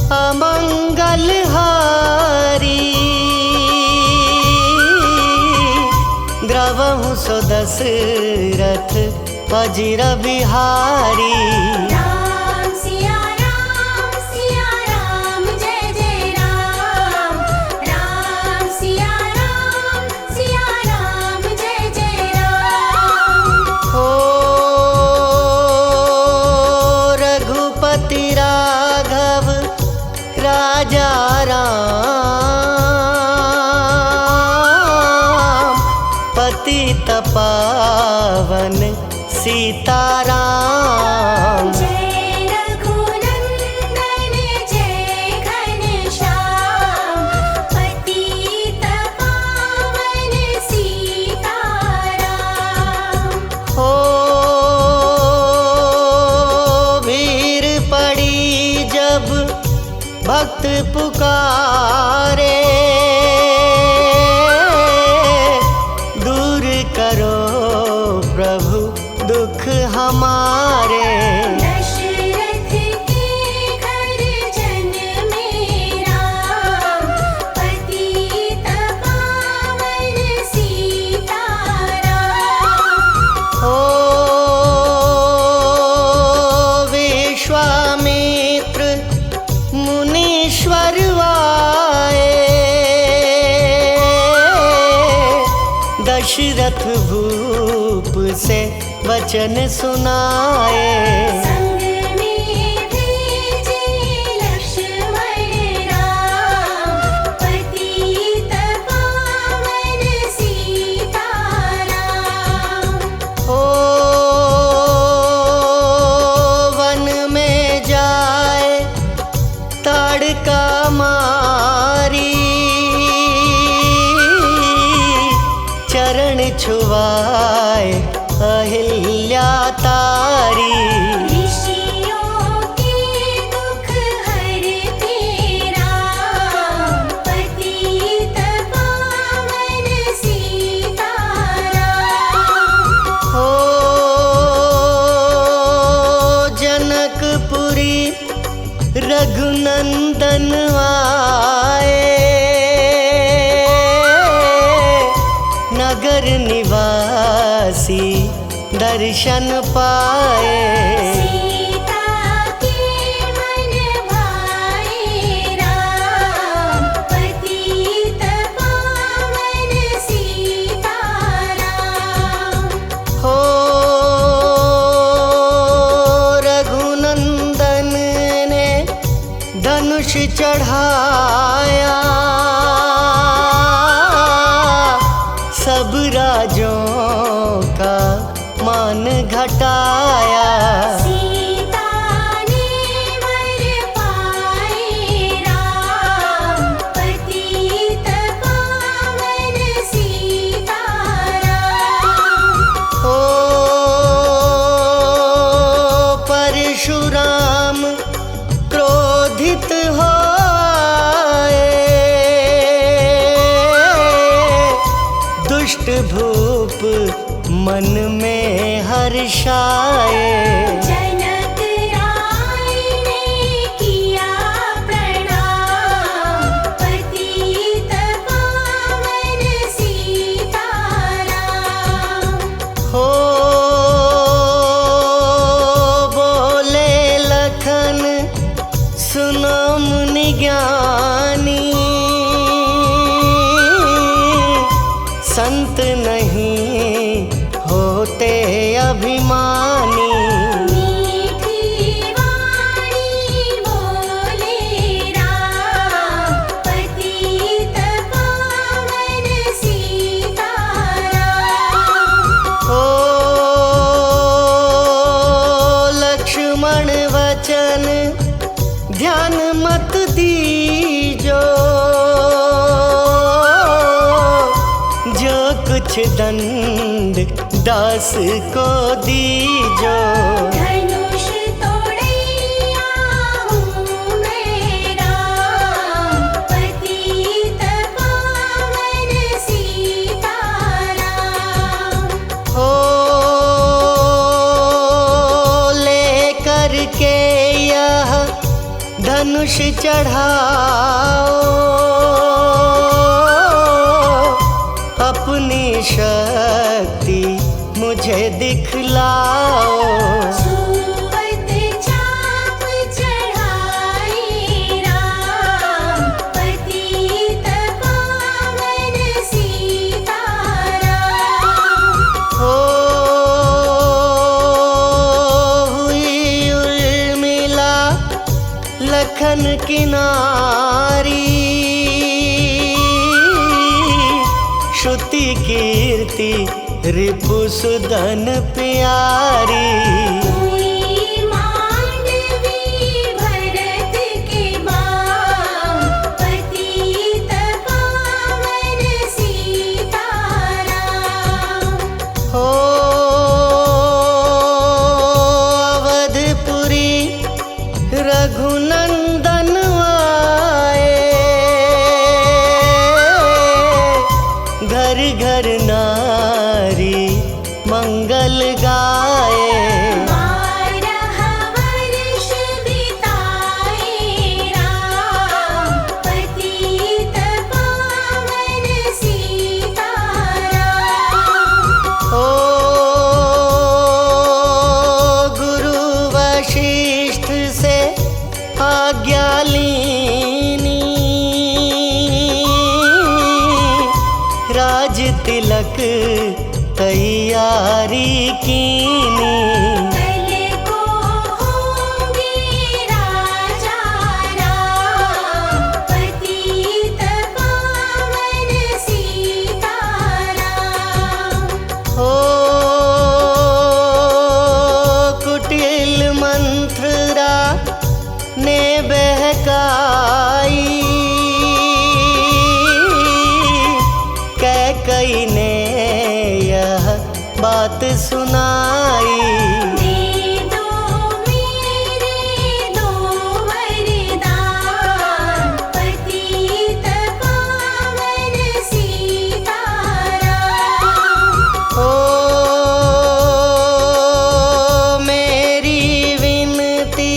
अमंगल हारी। द्रवहु सो दशरथ अजिर बिहारी। राम सिया राम जय जय राम। राम सिया राम जय जय राम। ओ रघुपति राघव राजा राम, पतित पावन सीताराम। जय रघुनंदन जय घनश्याम, पतित पावन सीताराम। हो भीड़ पड़ी जब भक्त पुकारे, दूर करो प्रभु दुख हमारे। दशरथ के घर जन मेरा, पतित पावन सीताराम। हो विश्वामित्र मुनीश्वर आए, दशरथ भूप से वचन सुनाए। संग में भेजे लक्ष्मण राम, पतित पावन सीताराम। हो वन में जाए ताड़का मारी, चरण छुआए अहिल्या तारी। ऋषियों के दुख हरते राम, पतित पावन सीताराम। हो जनकपुरी रघुनंदन आए, नगर निवासी दर्शन पाए। सीता के मन भाए राम, पतित पावन सीताराम। हो रघुनंदन ने धनुष चढ़ाया, सब राजों का मान घटाया। सीता ने वर पाए राम, पतित पावन सीताराम। हो परशुराम क्रोधित होए, दुष्ट भूप मन में हर्षाए। जनक राय ने किया प्रणाम, पतित पावन सीताराम। हो बोले लखन सुनो मुनि ज्ञानी, संत नहीं होते अभिमानी। मीठी वाणी बोले राम, पतित पावन सीताराम। हो लक्ष्मण वचन ध्यान मत दीजो, जो कुछ दंड दास को दीजो। धनुष तोड़ैया हूँ मैं राम, पतित पावन सीताराम। हो लेकर के यह धनुष चढ़ाओ, अपनी शक्ति मुझे दिखलाओ। छुअत चाप चढ़ाई राम, पतित पावन सीताराम। हो हुई उर्मिला लखन की नारी, श्रुति कीर्ति रिपुसुदन प्यारी। हुई मांडवी भरत के बाम, पतित पावन सीताराम। हो अवधपुरी रघुनंदन आए, घर घर नारी मंगल गाए। 12 वर्ष बिताए राम, पतित पावन सीताराम। हो गुरु वशिष्ठ से आज्ञा लीनी, राज तिलक तैयारी कीनी। कल को होंगे राजा राम, पतित पावन सीताराम। हो कुटिल मंत्रा ने बहकाई, कैकई ने यह बात सुनाई। दे दो मेरे दो वरदान, पतित पावन सीताराम। हो मेरी विनती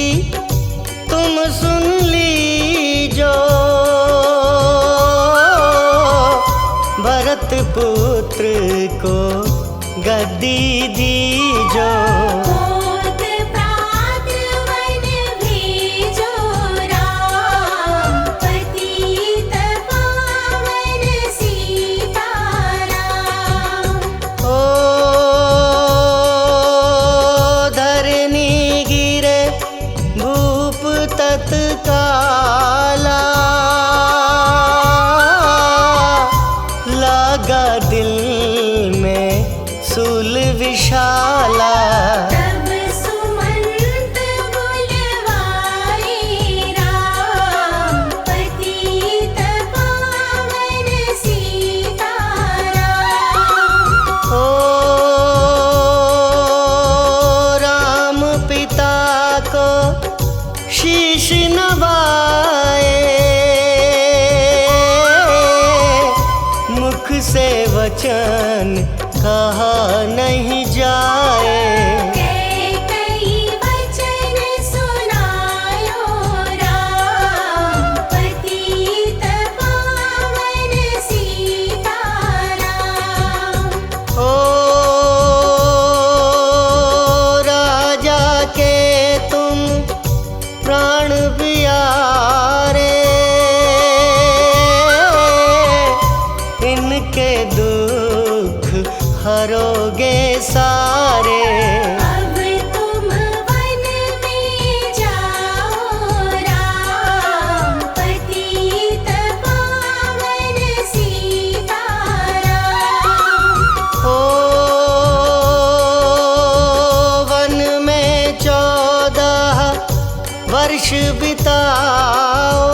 तुम सुन लीजो, भरत पुत्र को गद्दी दीजो। होत प्रात वन भेजो राम, पतित पावन सीताराम। ओ धरनी गिरे भूप तत्काला, लागा दिल में सूल विशाला। तब सुमंत बुलवाए राम, पतित पावन सीताराम। ओ राम पिता को शीश नवाए, मुख से वचन कहा नहीं जाए। कई वचन सुनायो राम, पतित पावन सीताराम। ओ राजा के तुम प्राण प्यारे, इनके दुख हरोगे सारे। अब तुम वन में जाओ राम, पतित पावन सीताराम। ओ वन में 14 वर्ष बिताओ,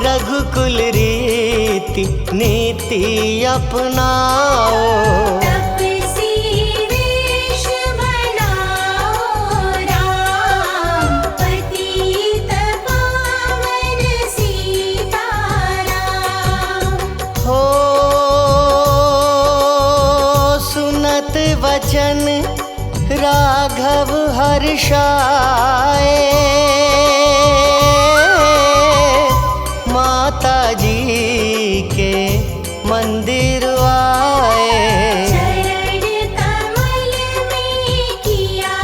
रघुकुल रीति नीति अपनाओ। तपसी वेश बनाओ राम, पतित पावन सीताराम। हो सुनत वचन राघव बरसाए, माता जी के मंदिर आए। चरण कमल में किया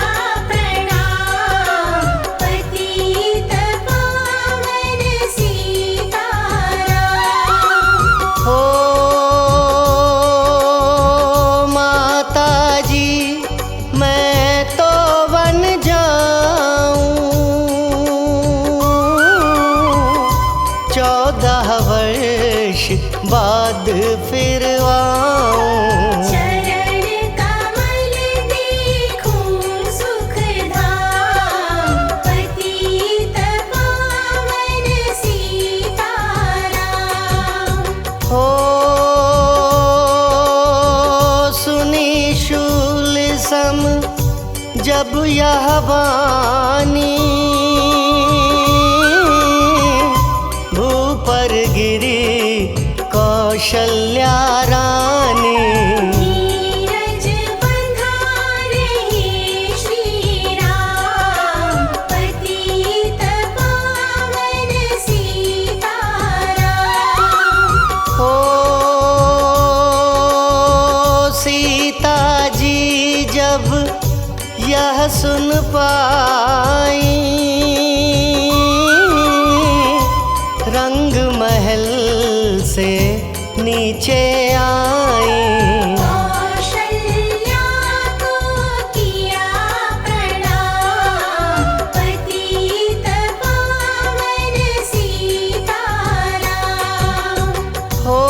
प्रणाम, पतित पावन सीताराम। हो माता जी मैं तो बन जाऊं, 14 वर्ष बाद फिर आऊं। चरण कमल देखूं सुखधाम, पतित पावन सीताराम। हो सुनी शूल सम जब यह वाणी, भू पर गिरी कौशल्या रानी। नीरज बंधा रहे श्री राम, पतित पावन सीताराम। हो सीता जी जब यह सुन पाई, रंग महल से नीचे आई। कौशल्या को किया प्रणाम, पतित पावन सीताराम। हो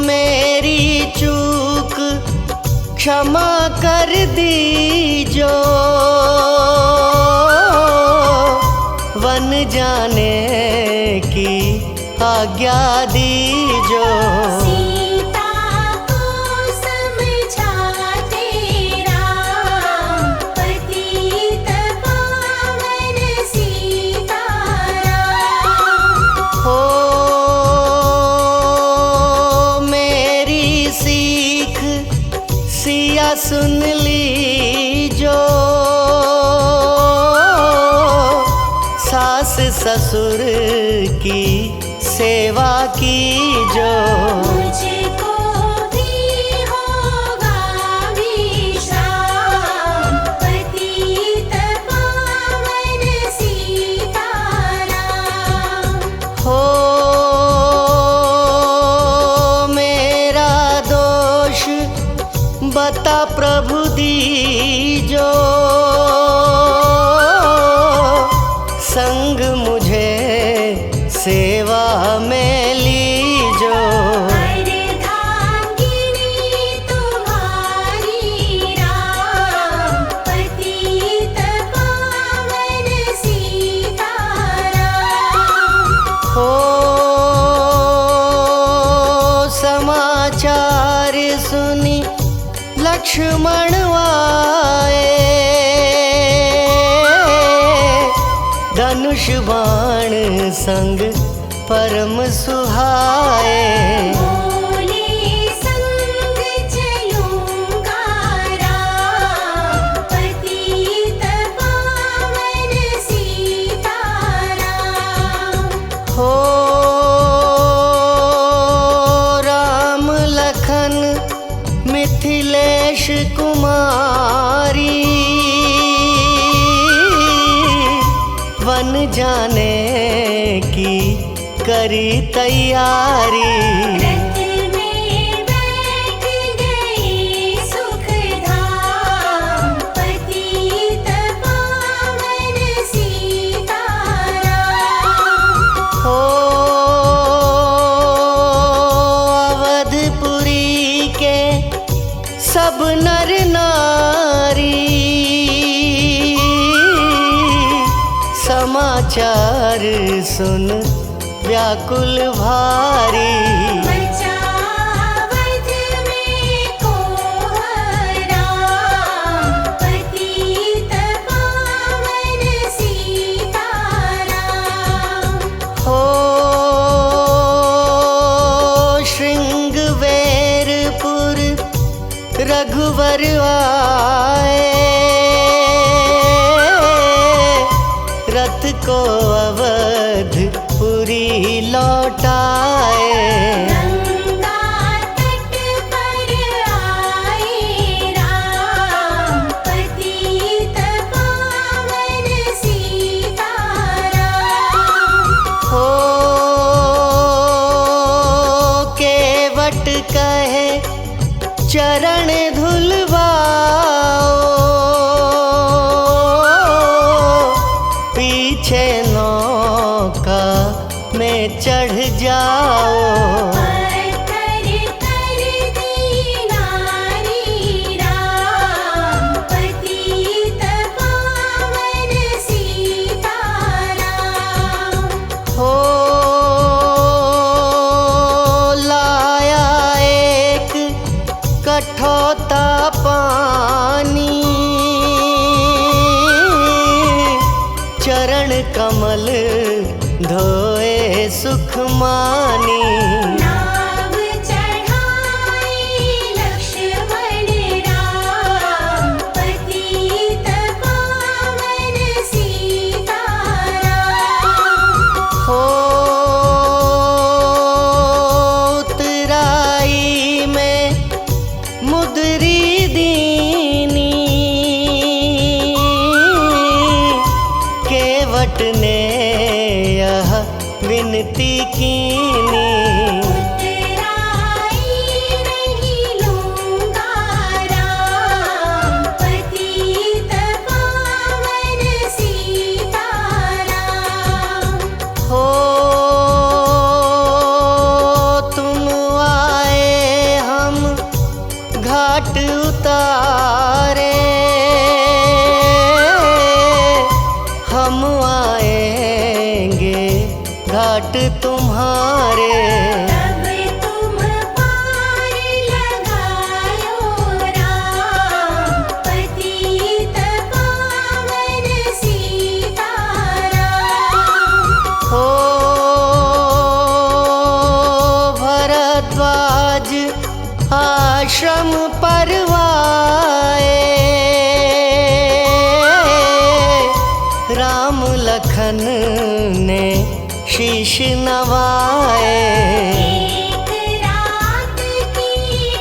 मेरी चूक क्षमा कर दीजो, वन जाने की आज्ञा दीजो। सीता को समझाते राम, पतित पावन सीताराम। हो मेरी सीख सिया सुन लीजो, सास ससुर की सेवा कीजो। मुझको भी होगा विश्राम, पतित पावन सीताराम। हो मेरा दोष बता प्रभु दीजो, संग मुझे सेवा में लीजो। अर्धांगिनी तुम्हारी राम, पतित पावन सीताराम। हो समाचार सुनी लक्ष्मण आए, धनुष बाण संग परम सुहाए। बोले संग चलूंगा राम, पतित पावन सीताराम। हो राम लखन मिथिलेश कुमारी, वन जाने की करी तैयारी। रथ में बैठ गए सुखधाम, पतित पावन सीताराम। हो अवधपुरी के सब नर नारी, समाचार सुन व्याकुल भारी। बचावत में को राम, पतित पावन सीताराम। हो रघुवर रथ को अवधपुरी लौटाए। गंगा तट पर आए राम, पतित पावन सीताराम। हो केवट कहे चरण धुलवाओ, पीछे नौका में चढ़ जाओ। पत्थर कर दीनारी राम, पतित पावन सीताराम। हो लाया एक कठौता पानी, चरण कमल धोए सुख मानी। नाव चढ़ाई लक्ष्मण राम, पतित पावन सीताराम। हो उतराई में मुदरी दीनी, केवट ने यह विनती कीनी। उतराई नहीं लूंगा राम, पतित पावन सीताराम। हो तुम आए हम घाट उतारे, हम आएंगे घाट तुम्हारे। तब तुम पार लगायो राम, पतित पावन सीताराम। हो भरद्वाज आश्रम परवाए, राम लखन ने शीश नवाए। एक रात की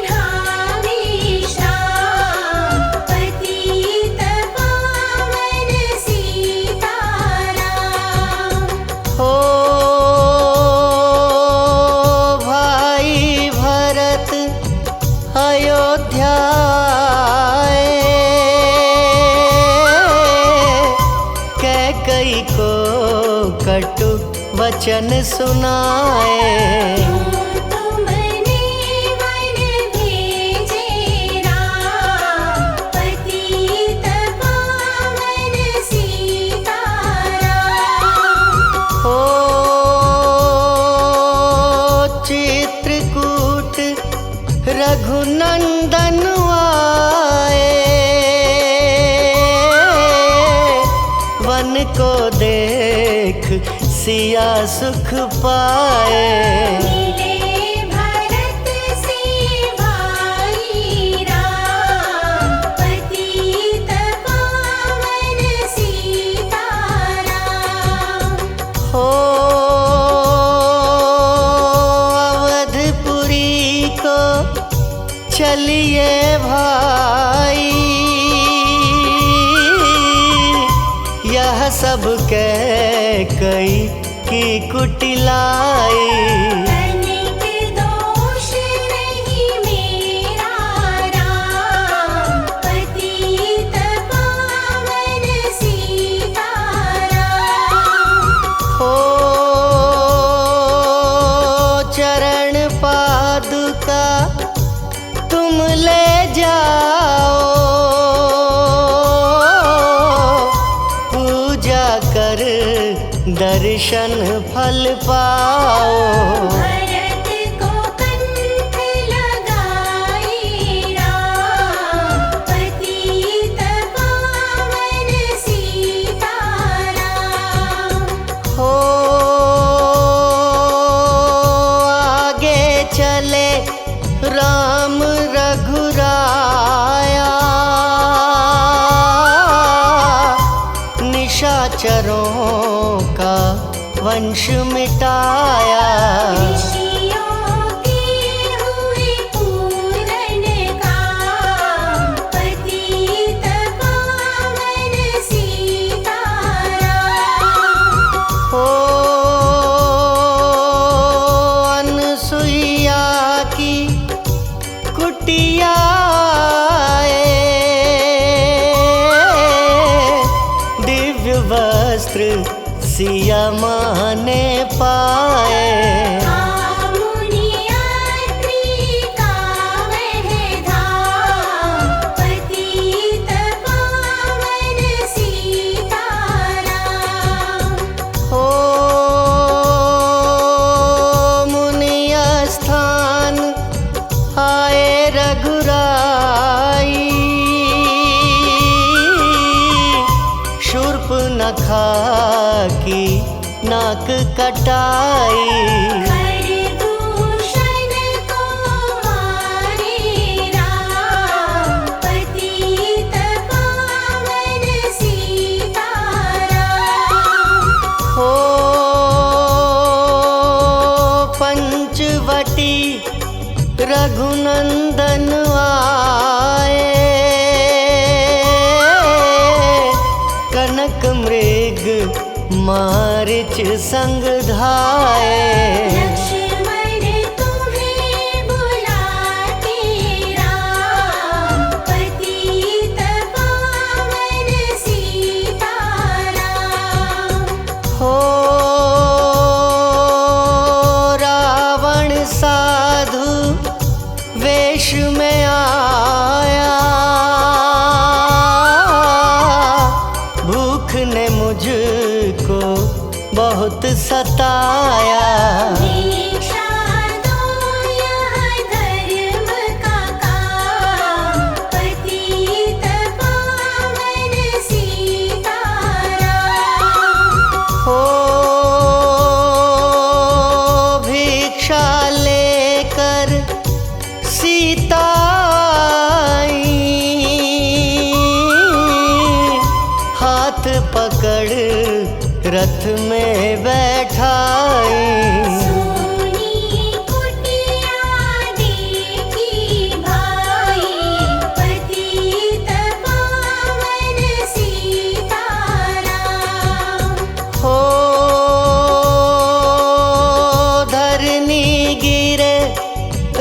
ढावी शाम, पतित पावन सीताराम। हो भाई भरत अयोध्या आए, कैकई को कटु वचन सुनाए। क्यों तुमने वन भेजे राम, पतित पावन सीताराम। हो चित्रकूट रघुनंदन आए, वन को देख सिया सुख पाए। मिले भरत से भाई राम, पतित पावन सीताराम। हो अवधपुरी को चलिए भाई, यह सब कैकई की कुटिलाई। तनिक दोष नहीं मेरा राम, पतित पावन सीताराम। हो चरण पादुका तुम ले जाओ, पूजा कर दर्शन फल पाओ। भरत को कंठ लगाई राम, पतित पावन सीताराम। हो आगे चले राम रघुराया, निशाचरों का वंश मिटाया। ऋषियों के हुए पूर्ण काम, पतित पावन सीताराम। हो अनसुईया की कुटिया दिव्य वस्त्र सिया माँ ने पाए। मुनियात्री का वह धाम, पतित पावन सीताराम। हो मुनि स्थान आए रघुराई, शूर्पनखा की नाक कटाई। खरदूषण को मारे राम, पतित पावन सीताराम। हो पंचवटी रघुनंदन आए, कनक मृग मारिच संग धाए। लक्ष्मण तुम्हें बुलाते राम, पतित पावन सीताराम। हो रावण साधु वेश में आया, भूख ने मुझको बहुत सताया। भिक्षा दो यह धर्म का काम, पतित पावन सीताराम। हो भिक्षा लेकर सीता आई, हाथ पकड़ रथ में बैठाई। सोनी कुटिया देखी भाई, पतित पावन सीताराम। हो धरनी गिरे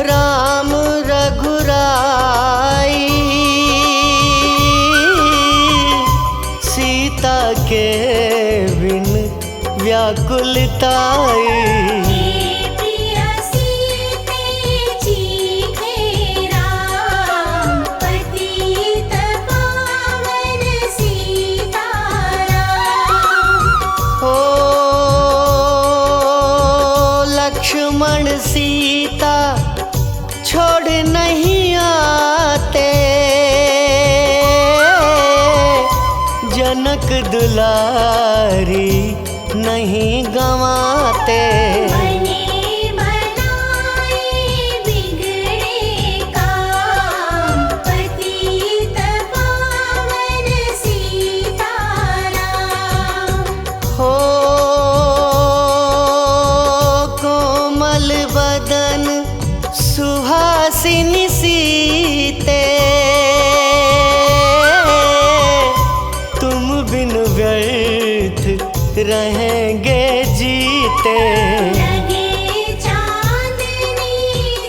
राम रघुराई, सीता के बिन व्याकुलताई। हे प्रिय सीते चीखे राम, पतित पावन सीताराम। हो लक्ष्मण सीता छोड़ नहीं आते, जनक दुलारी नहीं गंवाते। बने बनाए बिगड़े काम, पतित पावन सीताराम। हो कोमल बदन सुहासिनी सीते, तुम बिन व्यर्थ रहेंगे जीते। लगे चांदनी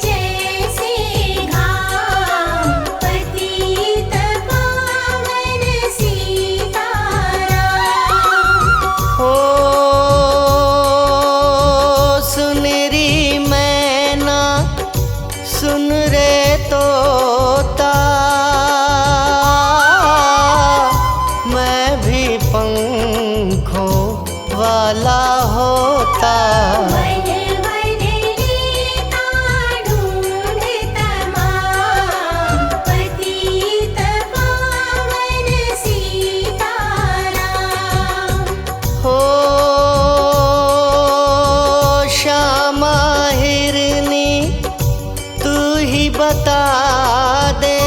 जैसे घाम, पतित पावन सीताराम। हो सुनरी मैना सुन रे तोता, मैं भी पंखों वाला होता। वन वन लेता ढूंढ तमाम, पतित पावन सीताराम। हो श्यामा हिरनी तू ही बता दे,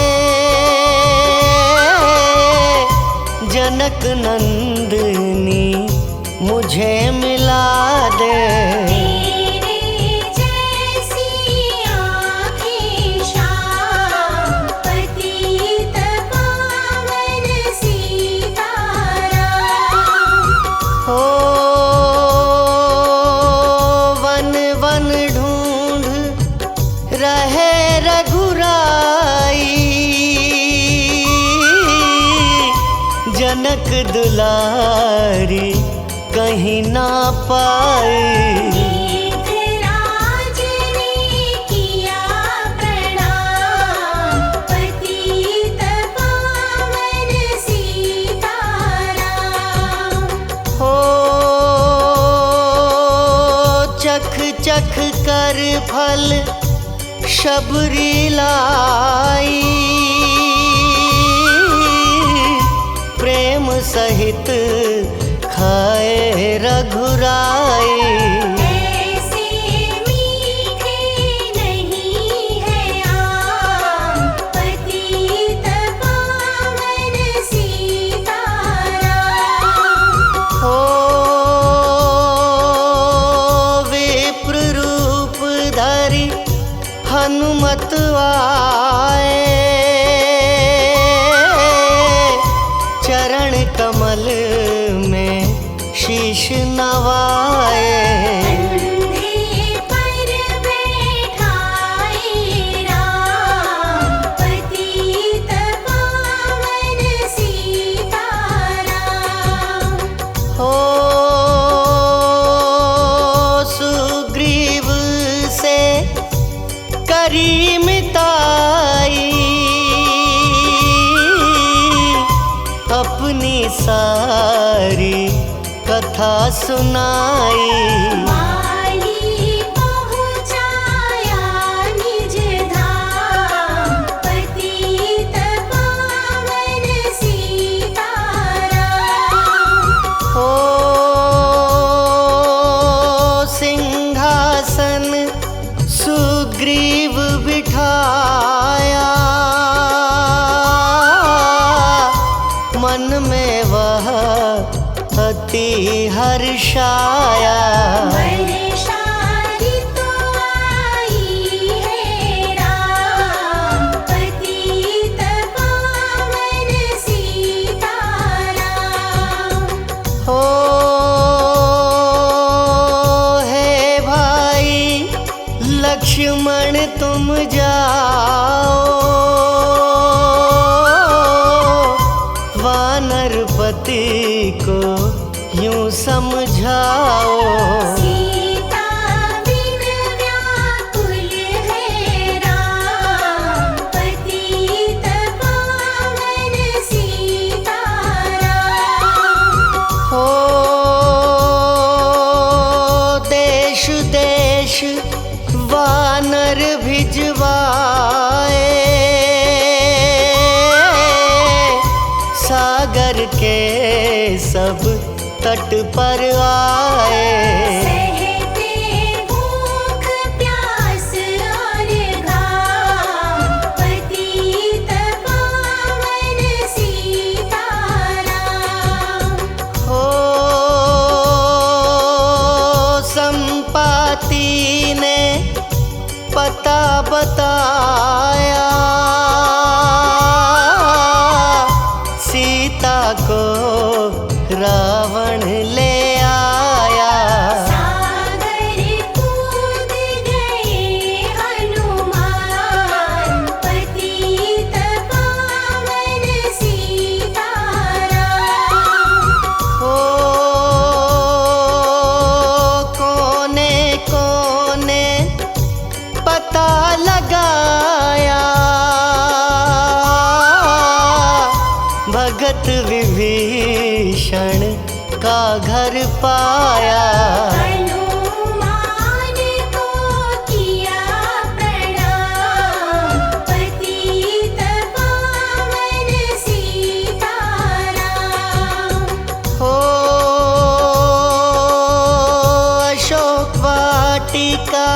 जनक नंदिनी मुझे मिला दे। तेरे जैसी आँखें श्याम पतित पावन सीताराम। हो वन वन ढूंढ रहे रघुराई, जनक दुलारी कहीं ना पाई। मेघराज ने किया प्रणाम पतित पावन सीताराम। हो चख चख कर फल शबरी लाई, प्रेम सहित खाए रघुराई। ऐसे मीठे नहीं है आम पतित पावन सीताराम। हो विप्र रूप धरि हनुमत आए, चरण कमल में शीश नवाए। कंधे पर बैठाए राम पतित पावन सीताराम। हो सुग्रीव से करी मिताई, अपनी सारी कथा सुनाई। माली पहुँचाया निज धाम पतित पावन सीताराम। हो सिंहासन सुग्रीव बिठाया, मन में वह अति हर्षाया। वर्षारी तो आई है राम पतित पावन सीताराम। हो हे भाई लक्ष्मण तुम जाओ, वानरपति को यूं समझाओ। सीता बिन व्याकुल है राम पतित पावन सीताराम। हो देश देश वानर भिजवाए, सागर के सब तट पर आए। सहते भूख प्यास और घाम पतित पावन सीताराम। हो संपाति ने पता बताया, सीता को रावण ले आया। सागर कूद गए हनुमान पतित पावन सीताराम। हो कोने कोने पता लगाया, भगत विभीषण का घर पाया। हनुमान को किया प्रणाम पतित पावन सीताराम। हो अशोक वाटिका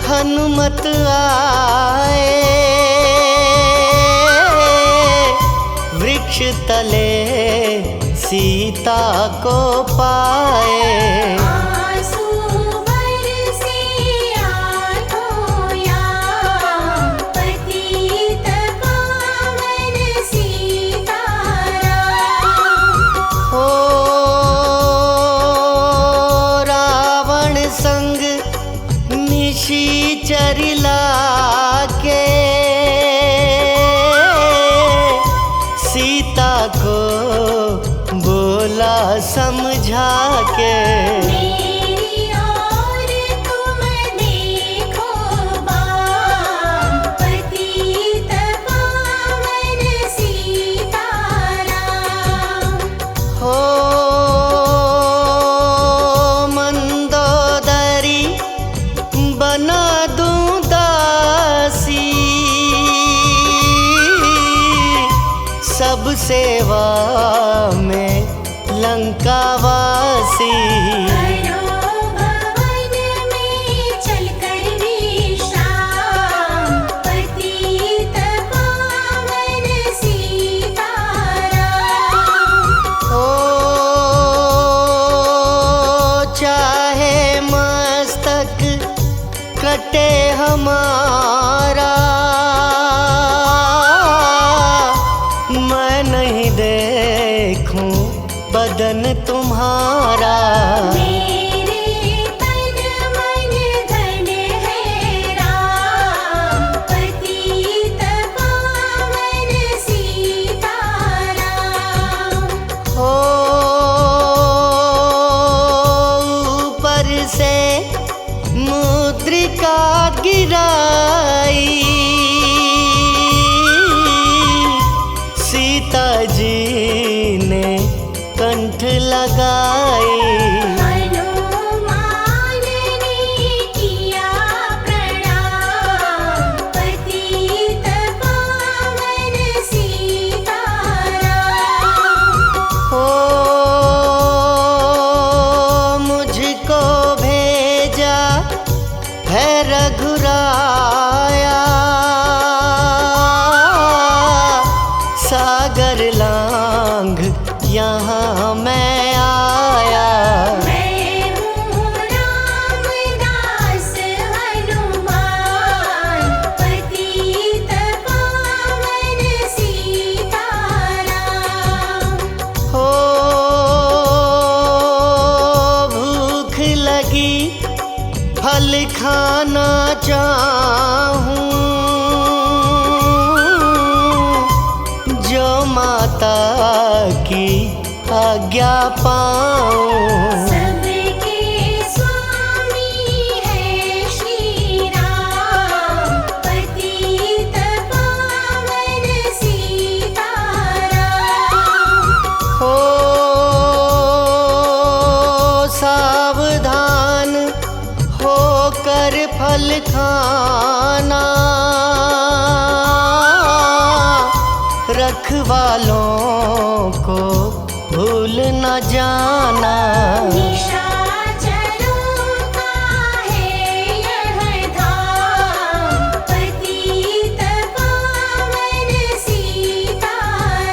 हनुमत आए, वृक्ष तले सीता को पाए। आंसू बरसे आँखों याम, पतित पावन सीताराम। हो रावण संग निशाचर लाके सीता को बोला समझा के। मेरी ओर तुम देखो बाम, पतित पावन सीताराम। हो मंदोदरी बना दूं दासी, सब सेवा में लंकावासी। करो भवन में चलकर विश्राम, पतित पावन सीताराम। हो चाहे मस्तक कटे हमारा, मैं नहीं देखूं बदन तुम्हारा। मेरे तन मन धन है राम, पतित पावन सीताराम। हो ऊपर से मुद्रिका गिराई, सीता जी ने कंठ लगाई। हनुमान ने किया प्रणाम, पतित पावन सीताराम। हो मुझको भेजा है रघुराया, सागर लांघ यहाँ मैं आया। मैं हूँ रामदास हनुमान, पतित पावन सीताराम। हो भूख लगी फल खाना चाहूं, जो माता की आज्ञा पाऊं। सबके स्वामी है श्री राम, पतित पावन सीताराम। हो सावधान होकर फल खाना, रखवालों को भूल न जाना। निशाचरों का है यह धाम, पतित पावन सीताराम।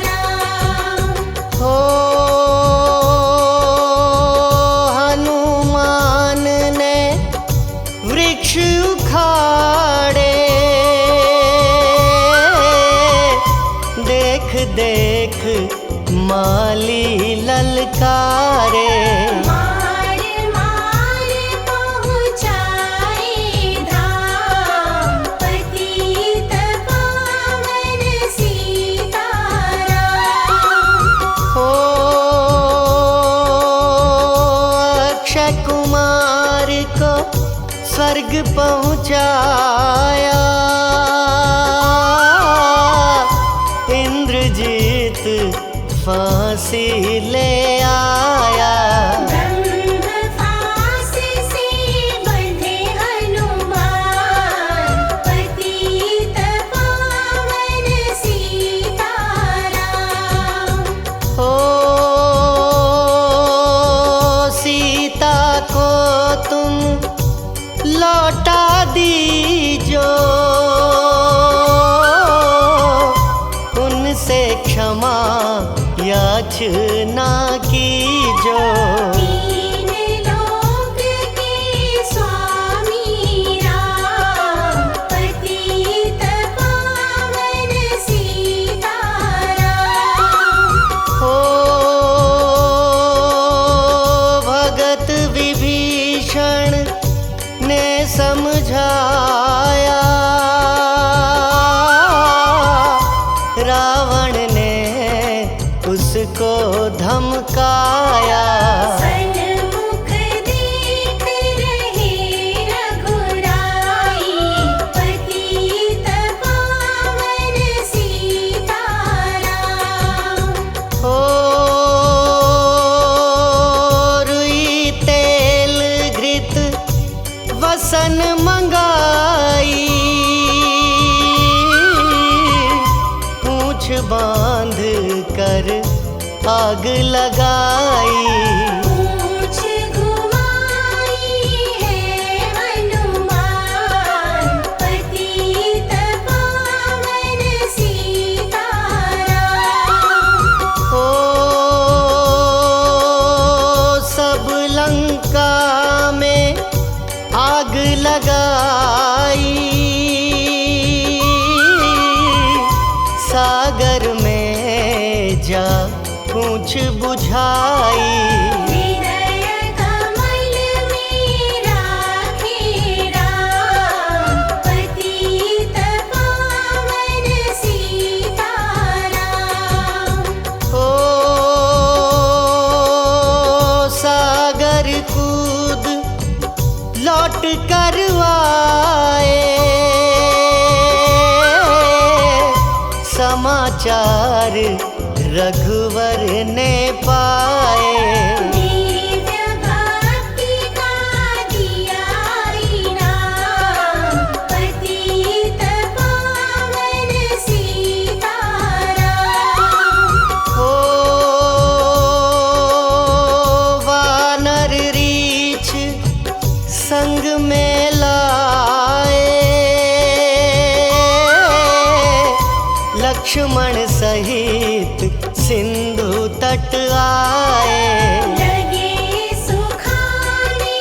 हो हनुमान ने वृक्ष उखाड़े, देख देख माली ललकारे। मार मार पहुँचाए धाम, पतित पावन सीताराम। हो अक्षय कुमार को स्वर्ग पहुँचाया, इंद्रजीत फांसी ले आया। ब्रह्म फांस से बंधे हनुमान, पतित पावन सीताराम। हो सीता को तुम लौटा दीजो, उनसे क्षमा याचना की जो। तीन लोक के स्वामी राम, पतित पावन सीताराम। हो भगत विभीषण ने समझाया, रावण ने उसको धमकाया। सन्मुख देख रहे रघुराई, पतित पावन सीताराम। हो रुई तेल घृत वसन मंगाई, पूंछ बांध कर आग लगाई। पूंछ घुमाई है हनुमान, पतित पावन सीताराम। हो सब लंका में आग लगाई, सागर में जा पूंछ बुझाई। हृदय कमल में राखे राम, पतित पावन सीताराम। हो सागर कूद लौट कर आए, समाचार रघुवर ने पाए। दिव्य भक्ति का दिया इनाम, पतित पावन सीताराम। हो वानर रीछ संग में लाए, लक्ष्मण सहित सिंधु तट आए। लगे सुखाने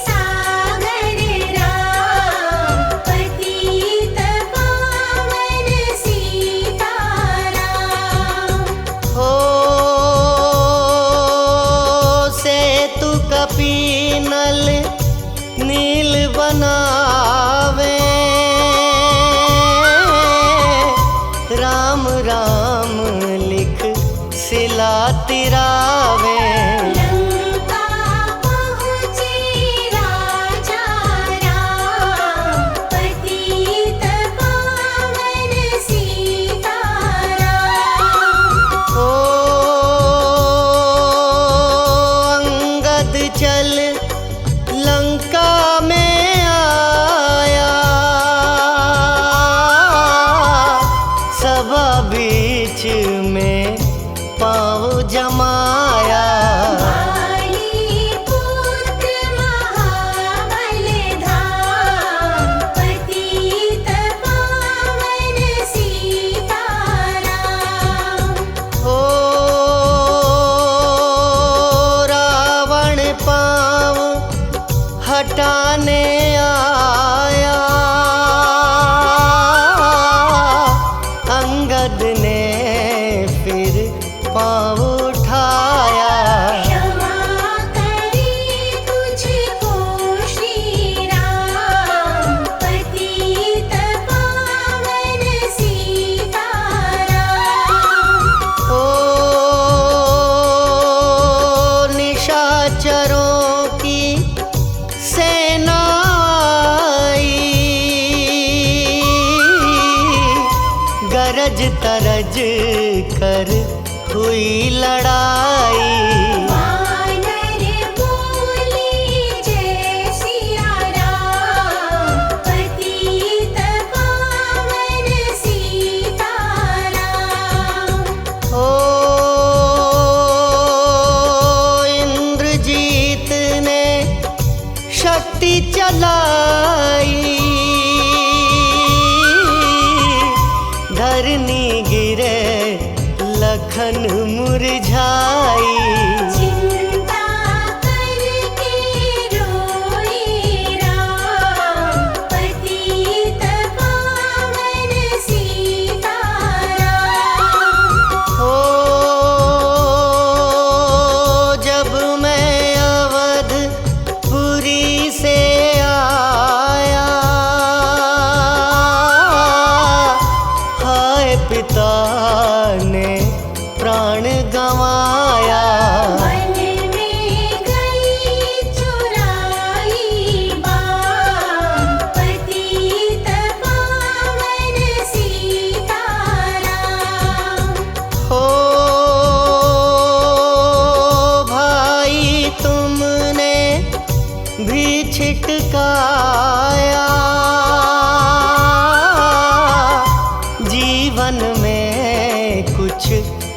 सागर राम, पतित पावन सीताराम। हो सेतु कपीनल नील बनावे, राम राम लिख सिला तिरावे। लंका पहुँचे राजा राम, पतित पावन सीताराम। हो अंगद चल लंका में आया, सभा बीच में पाँव जमाया। पुत्र महाबल धाम, पतित पावन सीताराम। हो रावण पाँव हटाने आया, अंगद ने फिर पाँव उठाया। क्षमा करे तुझको श्री राम, पतित पावन सीताराम। हो निशाचरों की सेना आई, गरज तरज कर हुई लड़ाई। वानर बोले जय सिया राम, पतित पावन सीताराम। हो इंद्रजीत ने शक्ति चलाई, धरनी गिरे लखन मुर मुरझाई। चिंता करके रोए राम, पतित पावन सीताराम। हो जब मैं अवधपुरी से आया, हाय पिता ने प्राण गंवाया। वन में गई चुराई बाम, पतित पावन सीताराम। हो भाई तुमने भी छिटकाया, जीवन में कुछ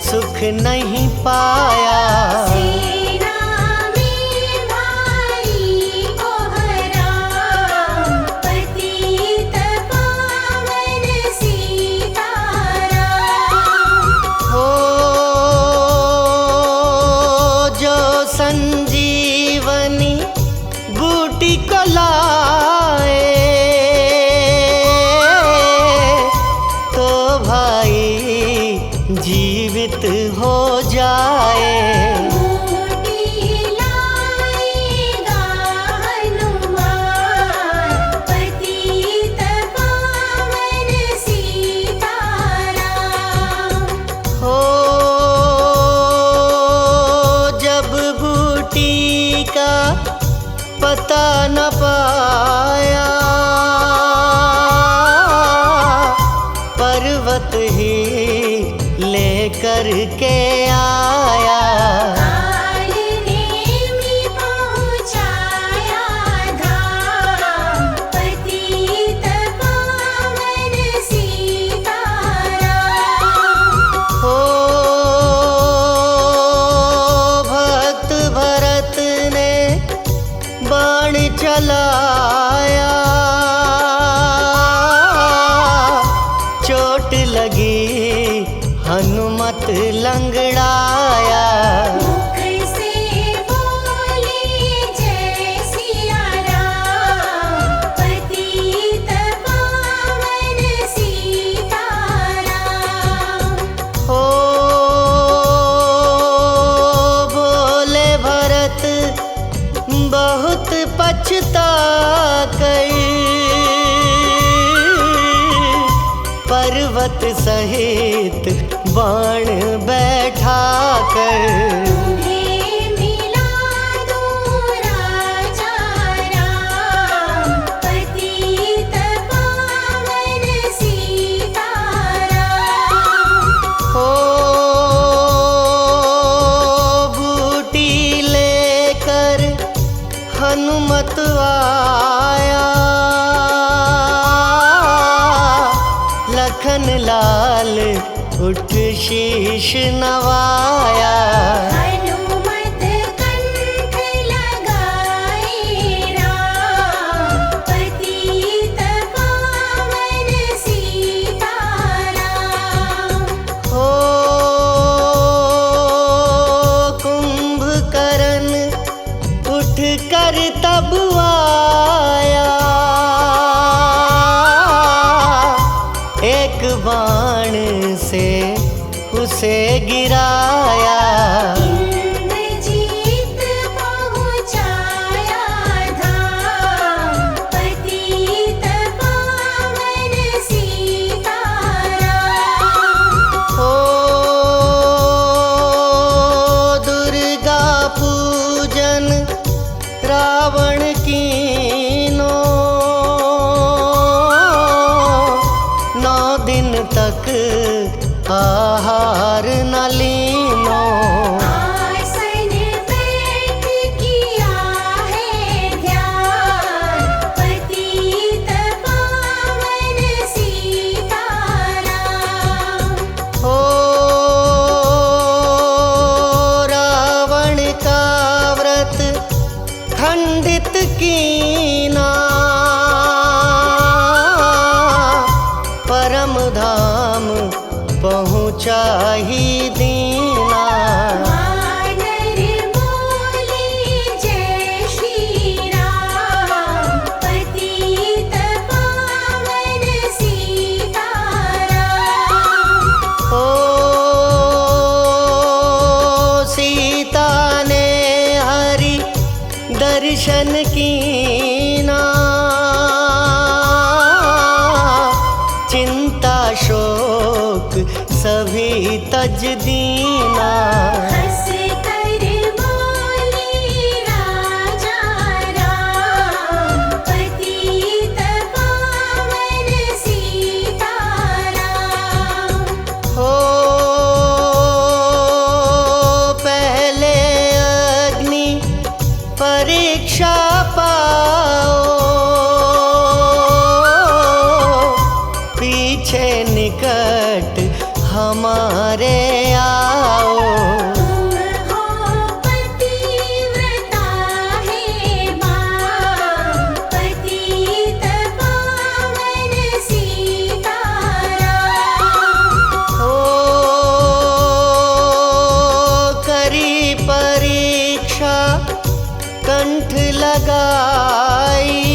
सुख नहीं पाया। सेना में भाई को हराम, पतित पावन सीताराम। हो जो संजीवनी बूटी को लाए, तो भाई जीवित हो जाए। बूटी लाएगा हनुमान, पतित पावन सीताराम। हो जब बूटी का पता न पाया, पर्वत ही लेकर के आया। काल नेमि पहुँचाया धाम, पतित पावन सीताराम। हो भक्त भरत ने बाण चलाया, चोट लगी हनुमत लंगड़ाया। मुख से बोले जय सिया राम, पतित पावन सीताराम। हो बोले भरत बहुत पछता कर, पर्वत सहित बाण बैठा कर। तुम्हें मिला दूं राजा राम, पतित पावन सीताराम। हो बूटी लेकर हनुमत आया, लखन लाल उठ शीश नवाया। हनुमत कंठ लगाए राम, पतित पावन सीताराम। हो कुंभकर्ण उठ कर तब आया, एक बाण से उसे गिराया। इंद्रजीत पहुँचाया धाम, पतित पावन सीताराम। हो दुर्गा पूजन रावण कीनो, 9 दिन तक आहार न लीनो। आसन बैठ किया है ध्यान, पतित पावन सीताराम। हो रावण का व्रत खंडित कीना, परम धाम पहुँचा दर्शन कीना, चिंता शोक सभी तज दीना। हंस कर बोले राजा राम, पतित पावन सीताराम। हो पहले अग्नि परीक्षा पाओ, पीछे निकट हमारे आओ। तुम हो पतिव्रता हे मां, पतित पावन सीताराम। हो करी परीक्षा कंठ लगाई,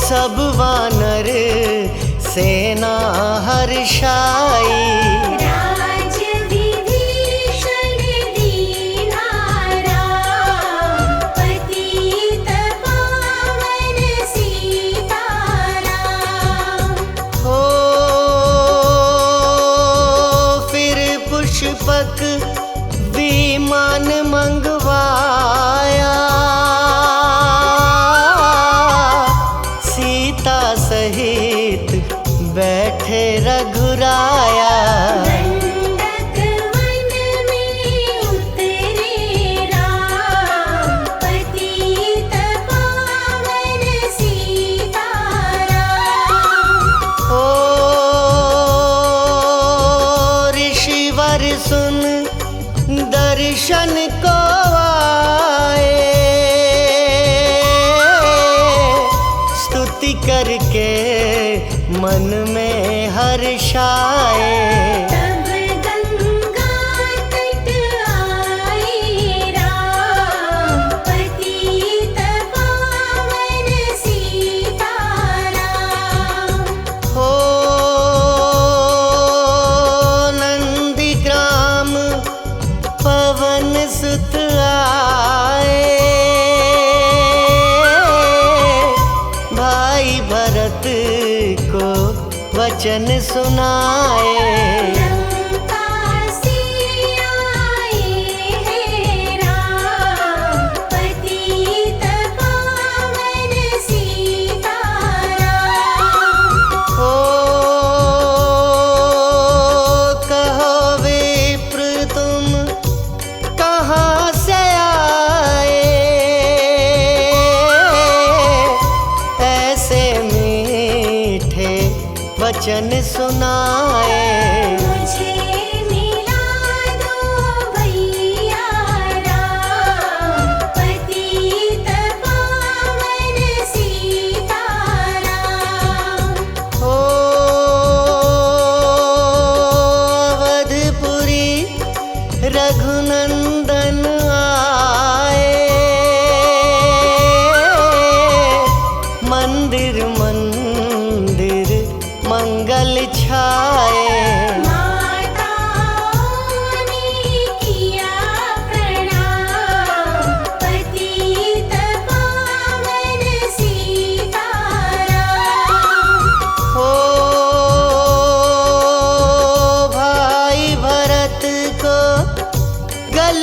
सब वानर सेना हर्षाई। राज विभीषण दीना राम, पतित पावन सीताराम। हो फिर पुष्पक विमान मंगवाया, सीता सहित बैठे रघुराया। दंडक वन में उतरे राम, पतित पावन सीताराम। हो ऋषिवर सुन दर्शन को आए, स्तुति करके मन में हर्षाए। तब गंगा तट आए राम, पतित पावन सीताराम। हो नंदीग्राम पवन सुत आए, भाई भरत को वचन सुनाए। लंका से आए हैं राम, पतित पावन सीताराम। हो कहो विप्र तुम कहाँ से आए, ऐसे मीठे वचन सुनाए। मुझे मिला दो भैया राम, पतित पावन सीताराम। हो अवधपुरी रघुनंदन आए, मंदिर मंदिर मंगल छाए। माताओं ने किया प्रणाम, पतित पावन सीताराम। हो भाई भरत को गले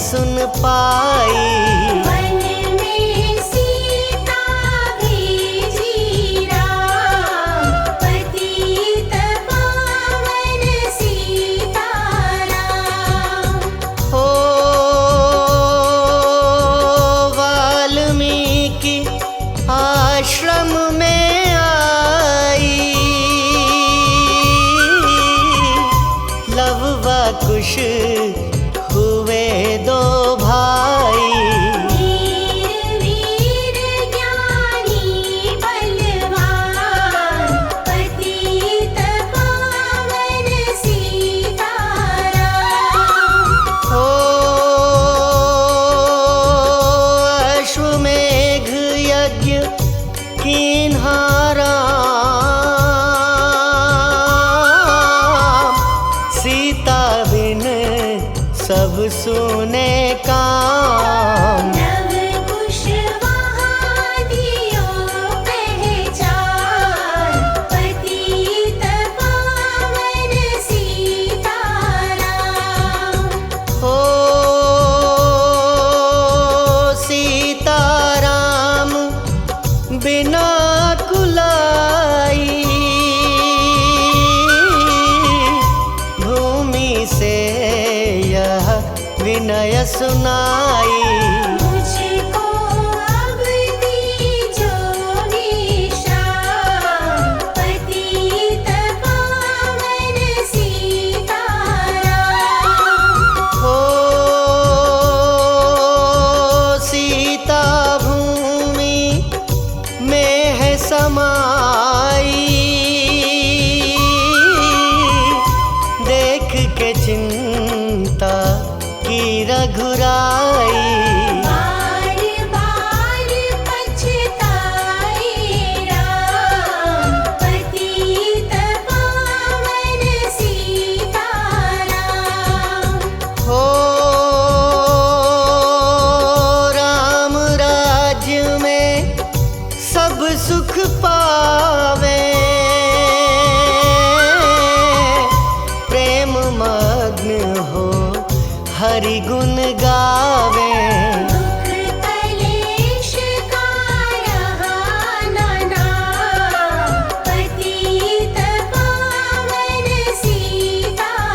सुन पाई। वन में सीता भेजी राम, पतित पावन सीताराम। हो वाल्मीकि आश्रम में आई, लव व कुश हुए दो भाई। वीर वीर ज्ञानी बलवान, पतित पावन सीताराम। हो अश्वमेघ यज्ञ कीन्हा राम, सीता बिन सब सुने काम। नव कुश वहाँ दियो पहचान, पतित पावन सीताराम। हो सीताराम बिना कुलाई, भूमि से यह विनय सुनाई। मुझको अब दीजो विश्राम, पतित पावन सीताराम। हो सीता भूमि में है समाई, देख के चिंता की रघुराई। बार बार पछताए राम, पतित पावन सीताराम। हो राम राज्य में सब सुख पावे, प्रेम मग्न हो हरि गुण गावे। दुख कलेश का रहा न नाम, पतित पावन सीताराम।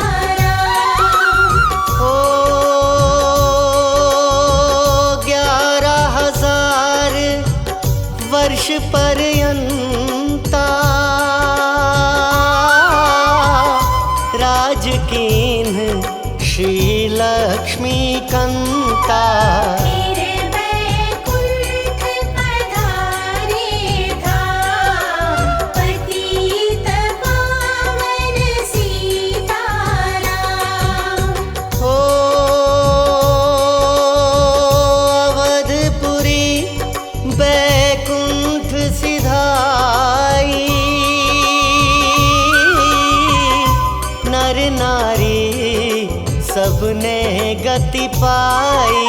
हो 11,000 वर्ष पर्यंता, राज कीन्ह श्री लक्ष्मी कंता। फिर बैकुंठ पधारे धाम, पतित पावन सीताराम। हो अवधपुरी बैकुंठ सिधाई, नर नारी सबने गति पाई।